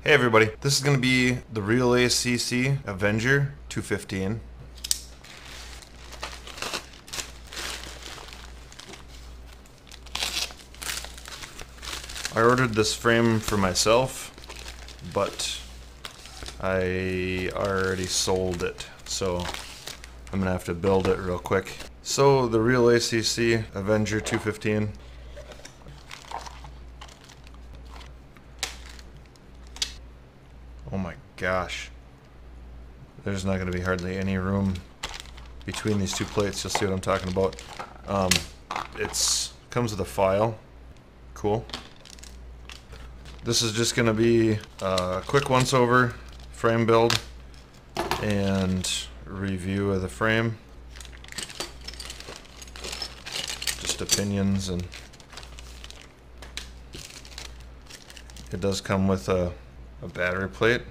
Hey everybody, this is going to be the Realacc Avenger 215. I ordered this frame for myself, but I already sold it, so I'm going to have to build it real quick. So the Realacc Avenger 215. Oh my gosh. There's not going to be hardly any room between these two plates. You'll see what I'm talking about. It comes with a file. Cool. This is just going to be a quick once-over frame build and review of the frame. Just opinions, and it does come with a battery plate.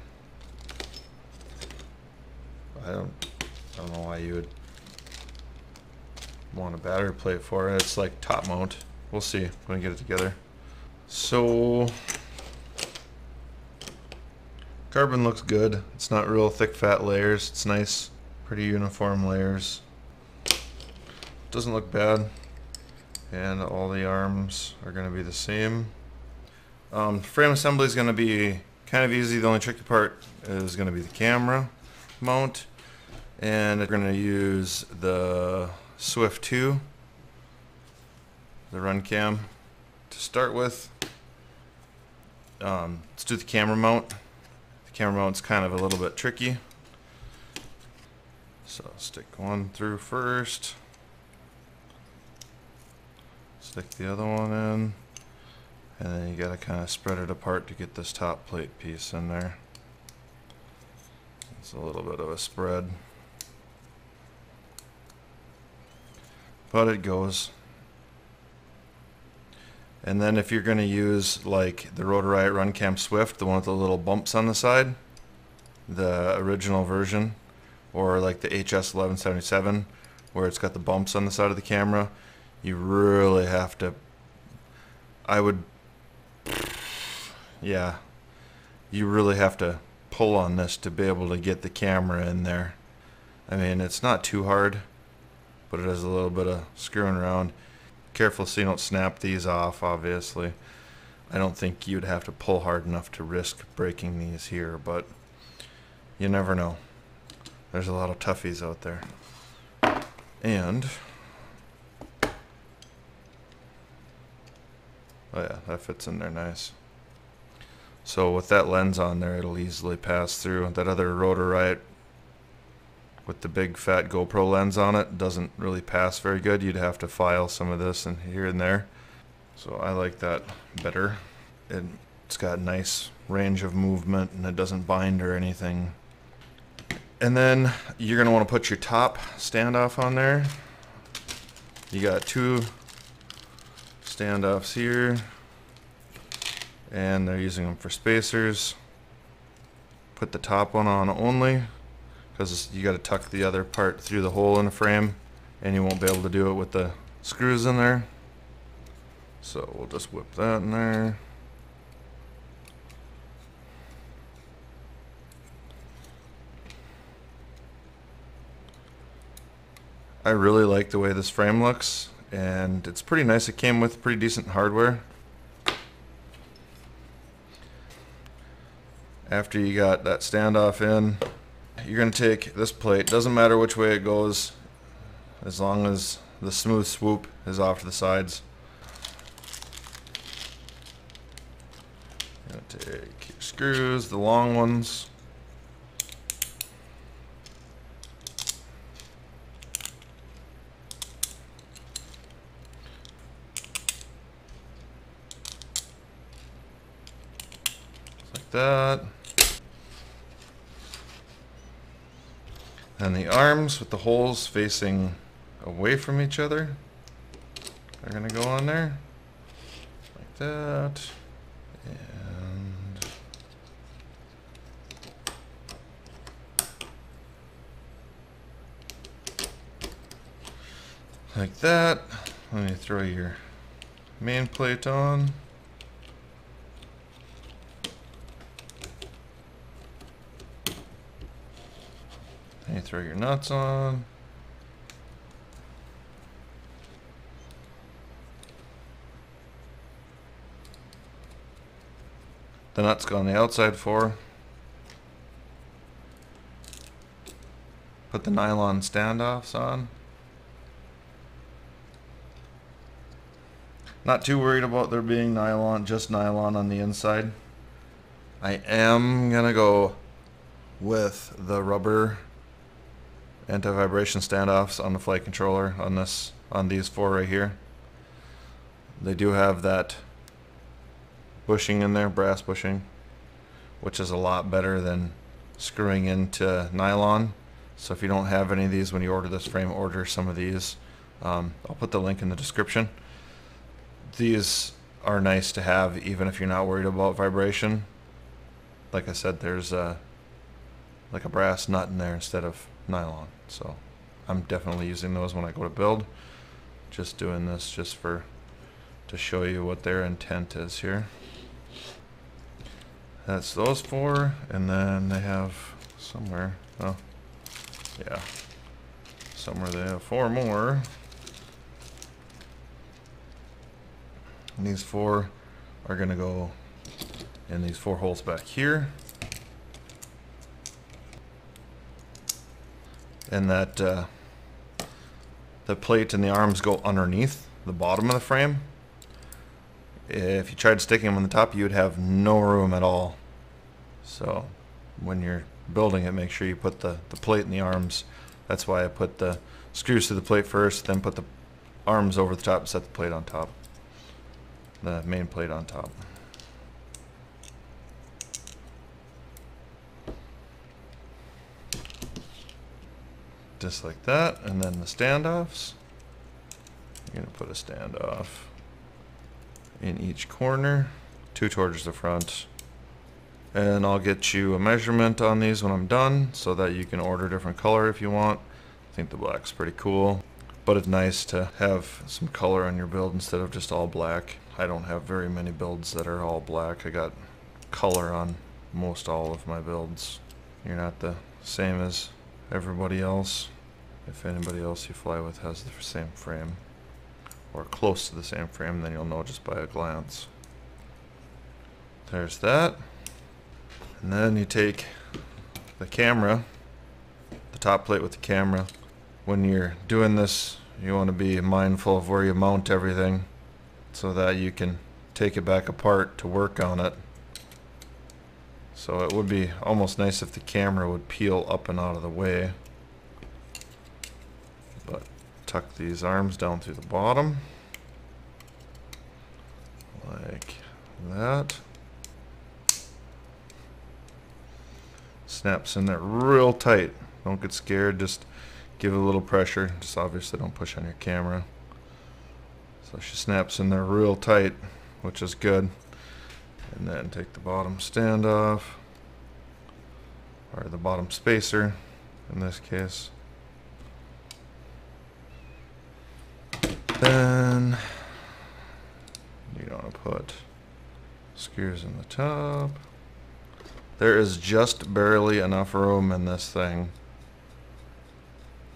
I don't know why you would want a battery plate for it. It's like top mount. We'll see when we get it together. So carbon looks good. It's not real thick fat layers. It's nice, pretty uniform layers. Doesn't look bad. And all the arms are going to be the same. Frame assembly is going to be kind of easy. The only tricky part is going to be the camera mount, and we're going to use the Swift 2, the run cam, to start with. Let's do the camera mount. The camera mount's kind of a little bit tricky, so stick one through first, stick the other one in, and then you gotta kind of spread it apart to get this top plate piece in there. It's a little bit of a spread, but it goes. And then if you're going to use like the Realacc Run Cam Swift, the one with the little bumps on the side, the original version, or like the HS 1177 where it's got the bumps on the side of the camera, you really have to, you really have to pull on this to be able to get the camera in there. I mean, it's not too hard, but it has a little bit of screwing around. Careful so you don't snap these off, obviously. I don't think you'd have to pull hard enough to risk breaking these here, but you never know. There's a lot of toughies out there. And oh yeah, that fits in there nice. So with that lens on there, it'll easily pass through. That other Realacc with the big fat GoPro lens on it doesn't really pass very good. You'd have to file some of this in here and there. So I like that better. It's got nice range of movement and it doesn't bind or anything. And then you're going to want to put your top standoff on there. You got two standoffs here, and they're using them for spacers. Put the top one on only, because you got to tuck the other part through the hole in the frame, and you won't be able to do it with the screws in there. So we'll just whip that in there. I really like the way this frame looks, and it's pretty nice. It came with pretty decent hardware. After you got that standoff in, you're going to take this plate. Doesn't matter which way it goes, as long as the smooth swoop is off to the sides. You're going to take your screws, the long ones. Like that. And the arms with the holes facing away from each other are going to go on there like that, and like that. Let me throw your main plate on. throw your nuts on. The nuts go on the outside for. Put the nylon standoffs on. Not too worried about there being nylon, just nylon on the inside. I am gonna go with the rubber anti-vibration standoffs on the flight controller on these four right here. They do have that bushing in there, brass bushing, which is a lot better than screwing into nylon. So if you don't have any of these when you order this frame, order some of these. I'll put the link in the description. These are nice to have even if you're not worried about vibration. Like I said, there's like a brass nut in there instead of nylon. So I'm definitely using those when I go to build. Just doing this just to show you what their intent is here. That's those four, and then they have somewhere, oh yeah, somewhere they have four more. And these four are going to go in these four holes back here. And that the plate and the arms go underneath the bottom of the frame. If you tried sticking them on the top, you would have no room at all. So when you're building it, make sure you put the plate and the arms. That's why I put the screws to the plate first, then put the arms over the top and set the plate on top. The main plate on top. Just like that, and then the standoffs. You're going to put a standoff in each corner, two towards the front. And I'll get you a measurement on these when I'm done so that you can order different color if you want. I think the black's pretty cool, but it's nice to have some color on your build instead of just all black. I don't have very many builds that are all black. I got color on most all of my builds. You're not the same as everybody else. If anybody else you fly with has the same frame or close to the same frame, then you'll know just by a glance. There's that. And then you take the camera, the top plate with the camera. When you're doing this, you want to be mindful of where you mount everything so that you can take it back apart to work on it. So it would be almost nice if the camera would peel up and out of the way. But tuck these arms down through the bottom like that. Snaps in there real tight. Don't get scared, just give it a little pressure. Just obviously don't push on your camera. So she snaps in there real tight, which is good. And then take the bottom standoff, or the bottom spacer in this case. Then you're going to put screws in the top. There is just barely enough room in this thing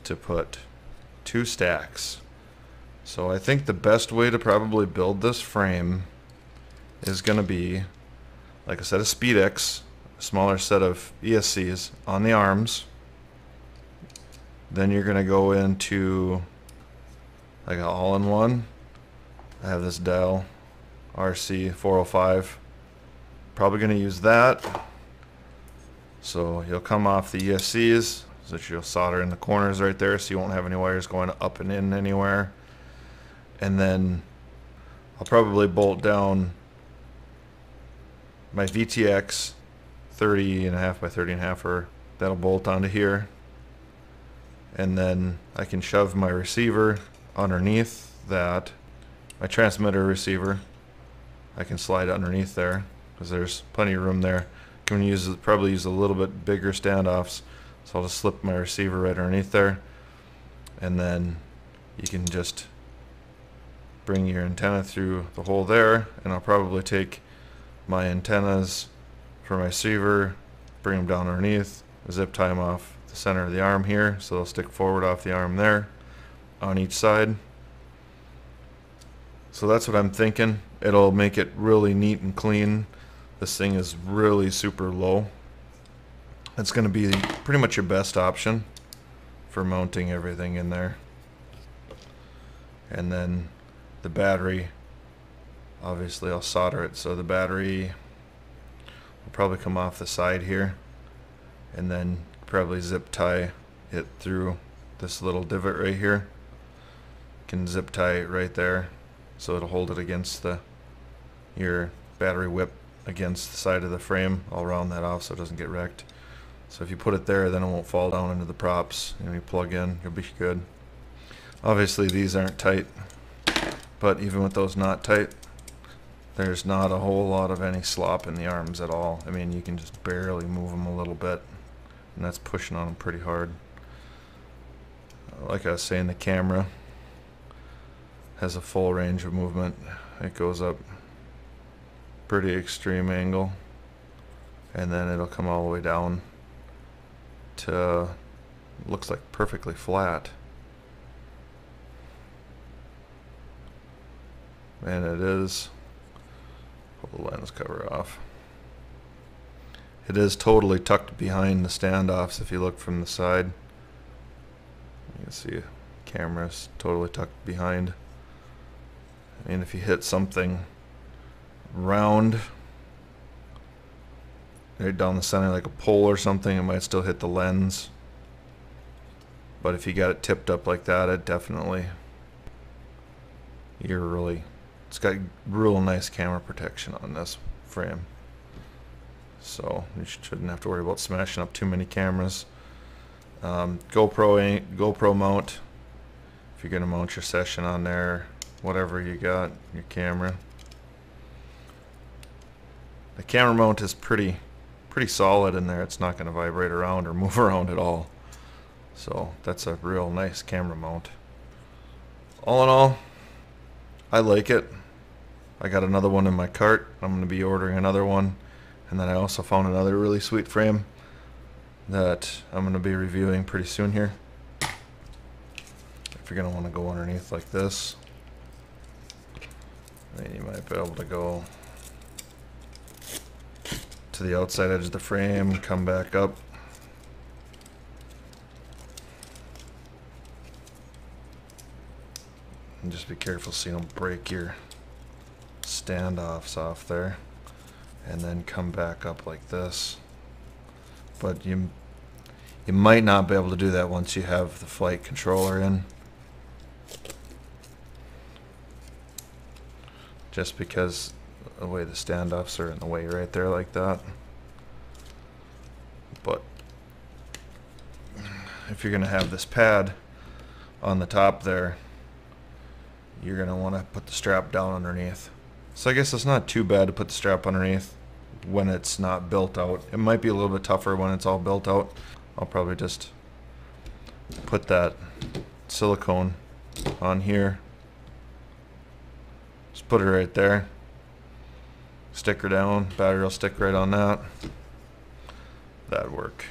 to put 2 stacks. So I think the best way to probably build this frame is going to be like a set of SpeedX, a smaller set of ESCs on the arms. Then you're going to go into like an all-in-one. I have this Dell RC 405. Probably going to use that. So you'll come off the ESCs, so you'll solder in the corners right there so you won't have any wires going up and in anywhere. And then I'll probably bolt down my VTX 30.5 by 30.5, or that'll bolt onto here. And then I can shove my receiver underneath that. My transmitter receiver, I can slide underneath there because there's plenty of room there. I'm going to probably use a little bit bigger standoffs, so I'll just slip my receiver right underneath there, and then you can just bring your antenna through the hole there, and I'll probably take my antennas for my receiver, bring them down underneath, zip tie them off the center of the arm here, so they'll stick forward off the arm there on each side. So that's what I'm thinking. It'll make it really neat and clean. This thing is really super low. It's going to be pretty much your best option for mounting everything in there. And then the battery, obviously I'll solder it, so the battery will probably come off the side here, and then probably zip tie it through this little divot right here. Can zip tie it right there, so it'll hold it against your battery whip against the side of the frame. I'll round that off so it doesn't get wrecked. So if you put it there, then it won't fall down into the props. And you plug in, you'll be good. Obviously these aren't tight, but even with those not tight, there's not a whole lot of any slop in the arms at all. I mean, you can just barely move them a little bit, and that's pushing on them pretty hard. Like I was saying, the camera has a full range of movement. It goes up pretty extreme angle, and then it'll come all the way down to, looks like perfectly flat. And it is, pull the lens cover off. It is totally tucked behind the standoffs if you look from the side. You can see the camera's totally tucked behind. I mean, if you hit something round right down the center like a pole or something, it might still hit the lens. But if you got it tipped up like that, it definitely, it's got real nice camera protection on this frame. So you shouldn't have to worry about smashing up too many cameras. GoPro mount, if you're going to mount your session on there, whatever you got, your camera. The camera mount is pretty solid in there. It's not going to vibrate around or move around at all. So that's a real nice camera mount. All in all, I like it. I got another one in my cart. I'm going to be ordering another one. And then I also found another really sweet frame that I'm going to be reviewing pretty soon here. If you're going to want to go underneath like this, then you might be able to go to the outside edge of the frame, come back up. And just be careful so you don't break your standoffs off there. And then come back up like this. But you might not be able to do that once you have the flight controller in, just because the way the standoffs are in the way right there like that. But if you're going to have this pad on the top there, you're going to want to put the strap down underneath. So I guess it's not too bad to put the strap underneath when it's not built out. It might be a little bit tougher when it's all built out. I'll probably just put that silicone on here. Just put it right there. Stick her down. Battery will stick right on that. That'd work.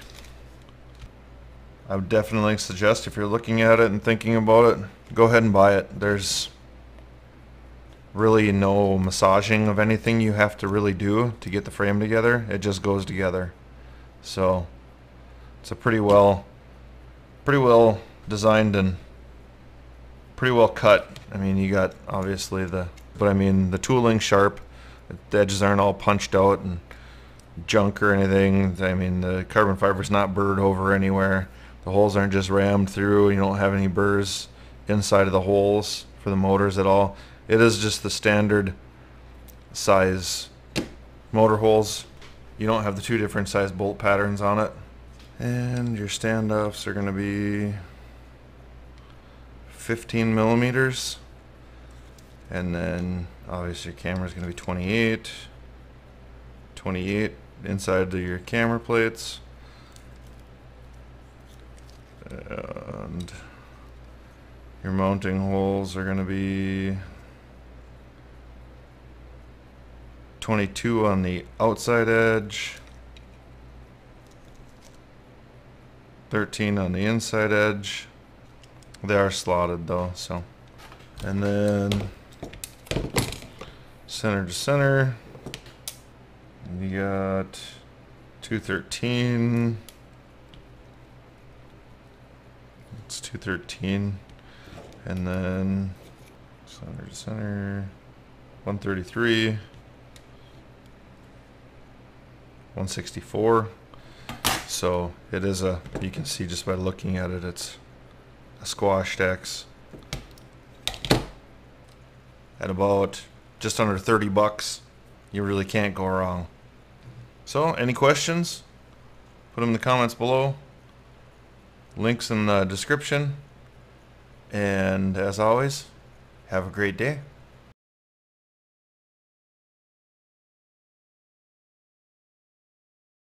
I would definitely suggest, if you're looking at it and thinking about it, go ahead and buy it. There's really no massaging of anything you have to really do to get the frame together. It just goes together. So it's a pretty well designed and pretty well cut. I mean, you got obviously the tooling's sharp. The edges aren't all punched out and junk or anything. I mean, the carbon fiber's not burred over anywhere. The holes aren't just rammed through. You don't have any burrs inside of the holes for the motors at all. It is just the standard size motor holes. You don't have the two different size bolt patterns on it. And your standoffs are going to be 15 millimeters. And then obviously your camera is going to be 28 inside of your camera plates. And your mounting holes are going to be 22 on the outside edge 13 on the inside edge. They are slotted though, so. And then center to center, you got 213. It's 213. And then center to center, 133, 164. So it is a, you can see just by looking at it, it's a squashed X at about just under 30 bucks. You really can't go wrong. So any questions? Put them in the comments below. Links in the description. And as always, have a great day.